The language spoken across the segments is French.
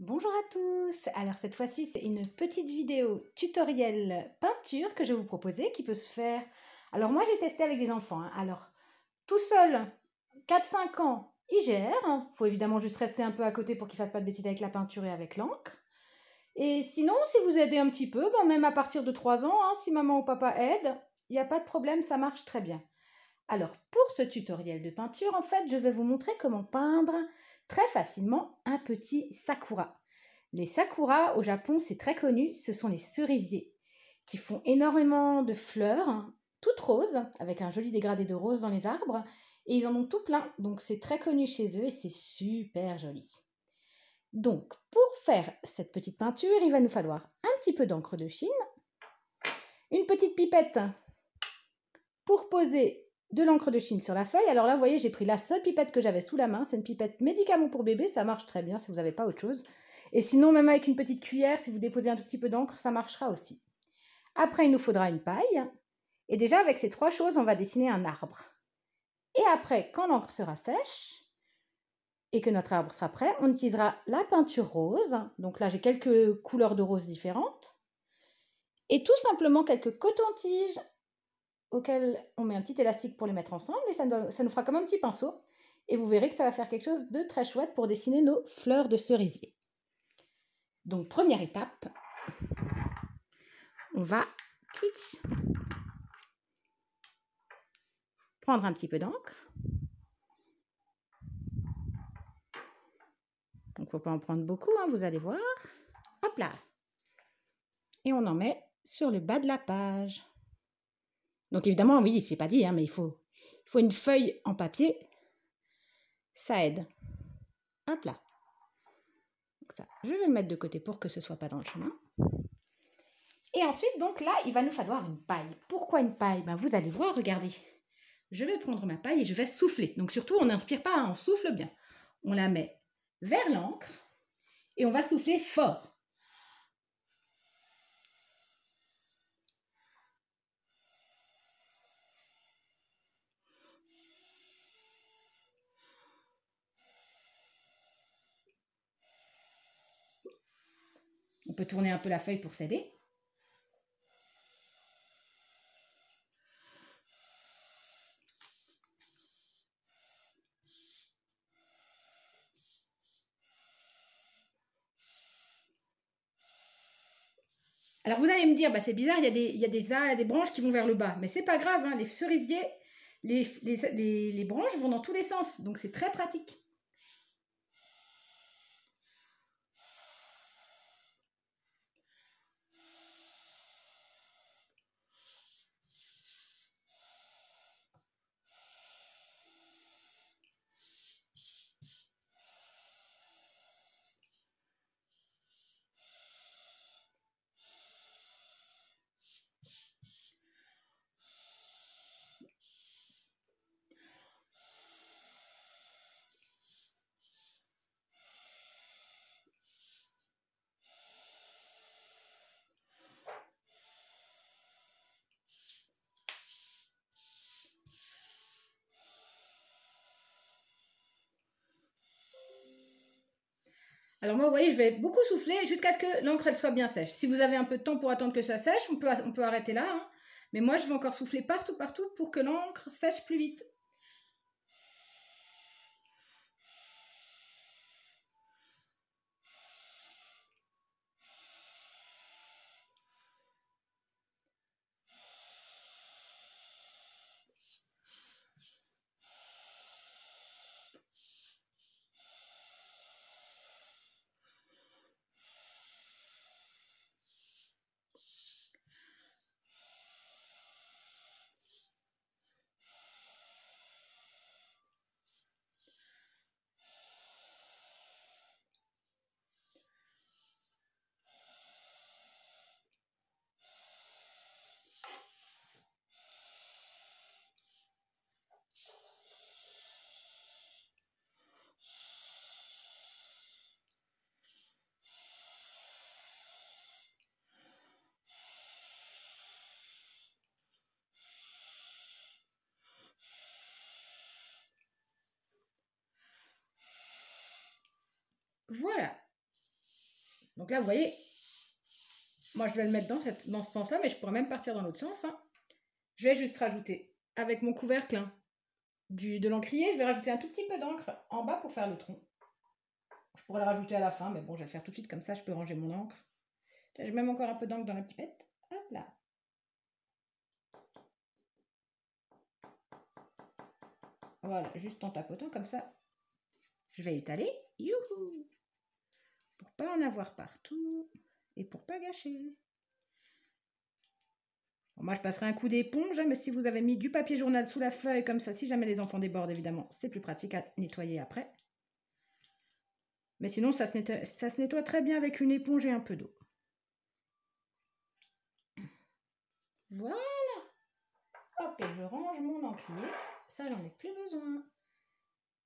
Bonjour à tous. Alors cette fois-ci, c'est une petite vidéo tutoriel peinture que je vais vous proposer qui peut se faire. Alors moi, j'ai testé avec des enfants. Alors tout seul, 4-5 ans, ils gèrent. Faut évidemment juste rester un peu à côté pour qu'ils fassent pas de bêtises avec la peinture et avec l'encre. Et sinon, si vous aidez un petit peu, même à partir de 3 ans, si maman ou papa aide, il n'y a pas de problème, ça marche très bien. Alors pour ce tutoriel de peinture, en fait, je vais vous montrer comment peindre très facilement un petit sakura. Les sakuras au Japon, c'est très connu, ce sont les cerisiers qui font énormément de fleurs, toutes roses, avec un joli dégradé de rose dans les arbres, et ils en ont tout plein, donc c'est très connu chez eux et c'est super joli. Donc pour faire cette petite peinture, il va nous falloir un petit peu d'encre de Chine, une petite pipette pour poser de l'encre de Chine sur la feuille. Alors là, vous voyez, j'ai pris la seule pipette que j'avais sous la main. C'est une pipette médicament pour bébé. Ça marche très bien si vous n'avez pas autre chose. Et sinon, même avec une petite cuillère, si vous déposez un tout petit peu d'encre, ça marchera aussi. Après, il nous faudra une paille. Et déjà, avec ces trois choses, on va dessiner un arbre. Et après, quand l'encre sera sèche et que notre arbre sera prêt, on utilisera la peinture rose. Donc là, j'ai quelques couleurs de rose différentes. Et tout simplement quelques cotons-tiges auquel on met un petit élastique pour les mettre ensemble et ça nous fera comme un petit pinceau et vous verrez que ça va faire quelque chose de très chouette pour dessiner nos fleurs de cerisier. Donc première étape, on va prendre un petit peu d'encre. Donc il ne faut pas en prendre beaucoup, vous allez voir. Hop là. Et on en met sur le bas de la page. Donc évidemment, oui, je n'ai pas dit, mais il faut une feuille en papier. Ça aide. Hop là. Donc ça, je vais le mettre de côté pour que ce ne soit pas dans le chemin. Et ensuite, donc là, il va nous falloir une paille. Pourquoi une paille? Vous allez voir, regardez. Je vais prendre ma paille et je vais souffler. Donc surtout, on n'inspire pas, on souffle bien. On la met vers l'encre et on va souffler fort. On peut tourner un peu la feuille pour s'aider. Alors vous allez me dire, c'est bizarre, il y a des branches qui vont vers le bas. Mais c'est pas grave, les cerisiers, les branches vont dans tous les sens. Donc c'est très pratique. Alors moi, vous voyez, je vais beaucoup souffler jusqu'à ce que l'encre soit bien sèche. Si vous avez un peu de temps pour attendre que ça sèche, on peut arrêter là. Mais moi, je vais encore souffler partout pour que l'encre sèche plus vite. Voilà. Donc là, vous voyez, moi je vais le mettre dans ce sens-là, mais je pourrais même partir dans l'autre sens. Hein. Je vais juste rajouter, avec mon couvercle hein, de l'encrier, je vais rajouter un tout petit peu d'encre en bas pour faire le tronc. Je pourrais le rajouter à la fin, mais bon, je vais le faire tout de suite, comme ça je peux ranger mon encre. J'ai même encore un peu d'encre dans la pipette. Hop là. Voilà, juste en tapotant comme ça. Je vais étaler. Youhou! Pour pas en avoir partout et pour pas gâcher. Bon, moi, je passerai un coup d'éponge, mais si vous avez mis du papier journal sous la feuille comme ça, si jamais les enfants débordent, évidemment, c'est plus pratique à nettoyer après. Mais sinon, ça se nettoie très bien avec une éponge et un peu d'eau. Voilà. Hop, et je range mon encrier. Ça, j'en ai plus besoin.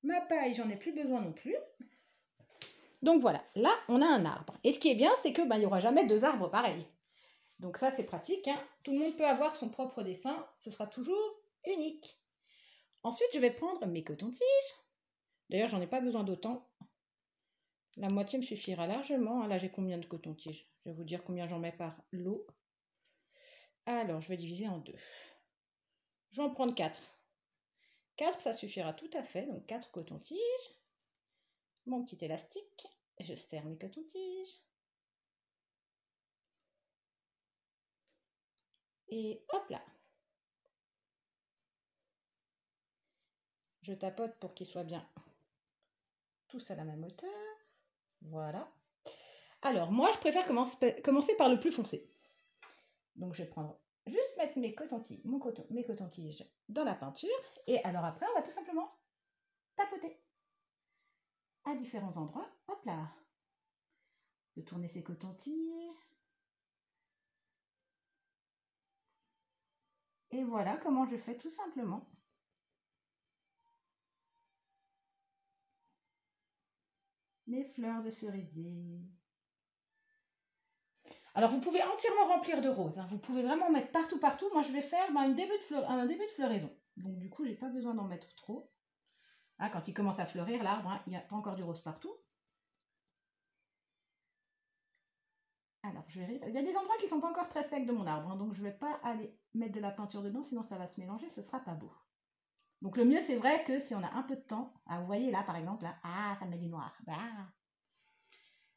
Ma paille, j'en ai plus besoin non plus. Donc voilà, là, on a un arbre. Et ce qui est bien, c'est que il n'y aura jamais deux arbres pareils. Donc ça, c'est pratique. Hein. Tout le monde peut avoir son propre dessin. Ce sera toujours unique. Ensuite, je vais prendre mes cotons-tiges. D'ailleurs, j'en ai pas besoin d'autant. La moitié me suffira largement. Là, j'ai combien de cotons-tiges? Je vais vous dire combien j'en mets par lot. Alors, je vais diviser en 2. Je vais en prendre 4. 4, ça suffira tout à fait. Donc, 4 cotons-tiges. Mon petit élastique. Je serre mes cotons-tiges. Et hop là. Je tapote pour qu'ils soient bien tous à la même hauteur. Voilà. Alors, moi, je préfère commencer par le plus foncé. Donc, je vais prendre, juste mettre mes cotons-tiges dans la peinture. Et alors après, on va tout simplement tapoter à différents endroits. Hop là. Je vais tourner ces cotons-tiges. Et voilà comment je fais tout simplement. Mes fleurs de cerisier. Alors, vous pouvez entièrement remplir de rose. Hein. Vous pouvez vraiment mettre partout. Moi, je vais faire un début de floraison. Donc, du coup, j'ai pas besoin d'en mettre trop. Hein, quand il commence à fleurir, l'arbre, hein, il n'y a pas encore du rose partout. Alors, il y a des endroits qui ne sont pas encore très secs de mon arbre. Hein, donc, je ne vais pas aller mettre de la peinture dedans, sinon ça va se mélanger, ce ne sera pas beau. Donc, le mieux, c'est vrai que si on a un peu de temps... Ah, vous voyez là, par exemple, là, ah, ça met du noir. Ah.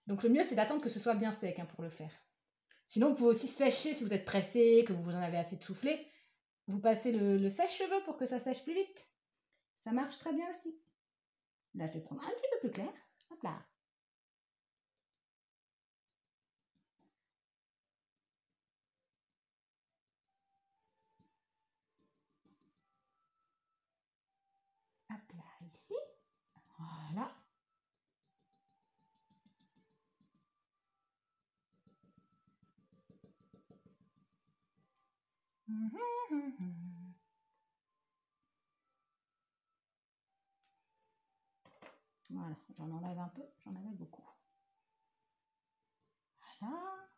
Donc, le mieux, c'est d'attendre que ce soit bien sec hein, pour le faire. Sinon, vous pouvez aussi sécher si vous êtes pressé, que vous en avez assez de souffler. Vous passez le sèche-cheveux pour que ça sèche plus vite. Ça marche très bien aussi. Là, je vais prendre un petit peu plus clair. Hop là. Hop là, ici. Voilà. Voilà, j'en enlève un peu, j'en enlève beaucoup. Voilà.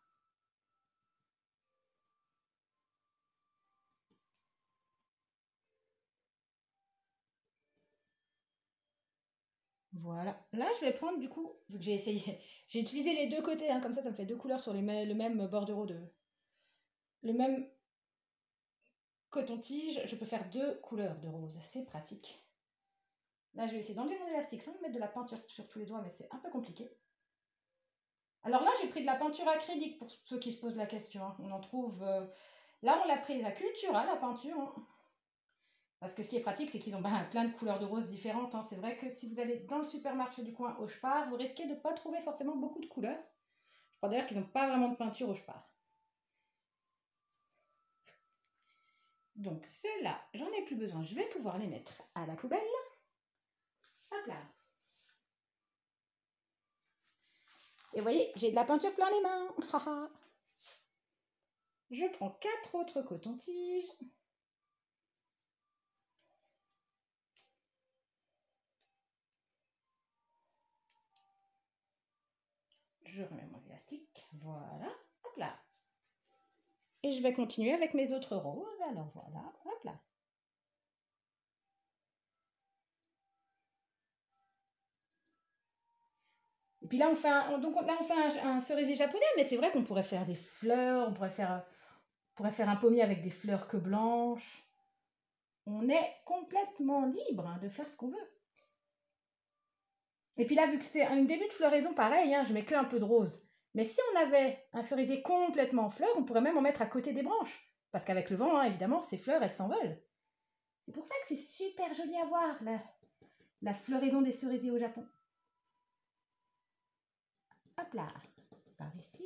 Voilà. Là, je vais prendre du coup, vu que j'ai essayé, j'ai utilisé les deux côtés, hein, comme ça me fait deux couleurs sur le même bordereau le même coton-tige. Je peux faire deux couleurs de rose, c'est pratique. Là, je vais essayer d'enlever mon élastique sans me mettre de la peinture sur tous les doigts, mais c'est un peu compliqué. Alors là, j'ai pris de la peinture acrylique pour ceux qui se posent la question. Hein. On en trouve... Là, on l'a pris la Cultura, la peinture. Hein. Parce que ce qui est pratique, c'est qu'ils ont plein de couleurs de rose différentes. Hein. C'est vrai que si vous allez dans le supermarché du coin au Spar, vous risquez de ne pas trouver forcément beaucoup de couleurs. Je crois d'ailleurs qu'ils n'ont pas vraiment de peinture au Spar. Donc ceux-là, j'en ai plus besoin. Je vais pouvoir les mettre à la poubelle. Hop là. Et vous voyez, j'ai de la peinture plein les mains. Je prends 4 autres cotons-tiges. Je remets mon élastique. Voilà. Hop là. Et je vais continuer avec mes autres roses. Alors voilà. Hop là. Et puis là, on fait un cerisier japonais, mais c'est vrai qu'on pourrait faire des fleurs, on pourrait faire un pommier avec des fleurs que blanches. On est complètement libre de faire ce qu'on veut. Et puis là, vu que c'est un début de floraison, pareil, je mets que un peu de rose. Mais si on avait un cerisier complètement en fleurs, on pourrait même en mettre à côté des branches. Parce qu'avec le vent, évidemment, ces fleurs, elles s'envolent. C'est pour ça que c'est super joli à voir, la floraison des cerisiers au Japon. Hop là, par ici.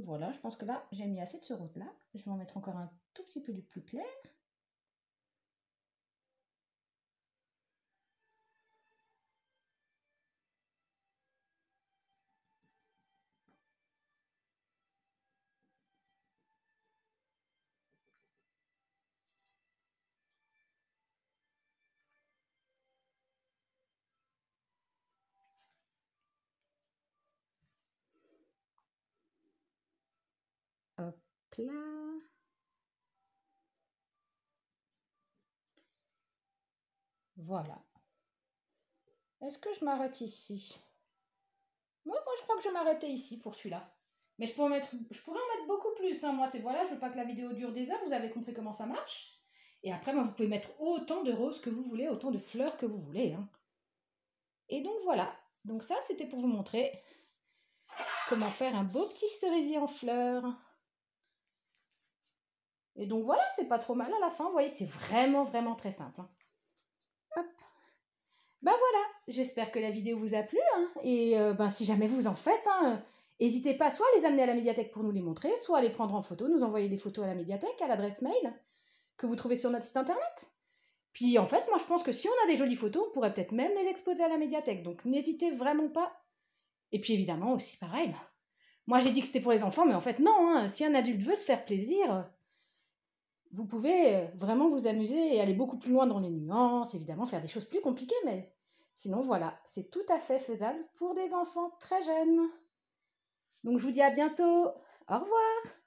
Voilà, je pense que là, j'ai mis assez de ce rose-là. Je vais en mettre encore un tout petit peu du plus clair. Hop là. Voilà. Est-ce que je m'arrête ici? Moi, je crois que je vais m'arrêter ici pour celui-là. Mais je pourrais en mettre beaucoup plus. Moi, voilà, je veux pas que la vidéo dure des heures. Vous avez compris comment ça marche. Et après, vous pouvez mettre autant de roses que vous voulez, autant de fleurs que vous voulez. Et donc voilà. Donc ça, c'était pour vous montrer comment faire un beau petit cerisier en fleurs. Et donc voilà, c'est pas trop mal à la fin. Vous voyez, c'est vraiment, vraiment très simple. Hop. Ben voilà, j'espère que la vidéo vous a plu. Et si jamais vous en faites, n'hésitez pas soit à les amener à la médiathèque pour nous les montrer, soit à les prendre en photo, nous envoyer des photos à la médiathèque, à l'adresse mail que vous trouvez sur notre site internet. Puis en fait, moi je pense que si on a des jolies photos, on pourrait peut-être même les exposer à la médiathèque. Donc n'hésitez vraiment pas. Et puis évidemment aussi pareil, moi j'ai dit que c'était pour les enfants, mais en fait non, si un adulte veut se faire plaisir, vous pouvez vraiment vous amuser et aller beaucoup plus loin dans les nuances, évidemment faire des choses plus compliquées, mais sinon voilà, c'est tout à fait faisable pour des enfants très jeunes. Donc je vous dis à bientôt, au revoir.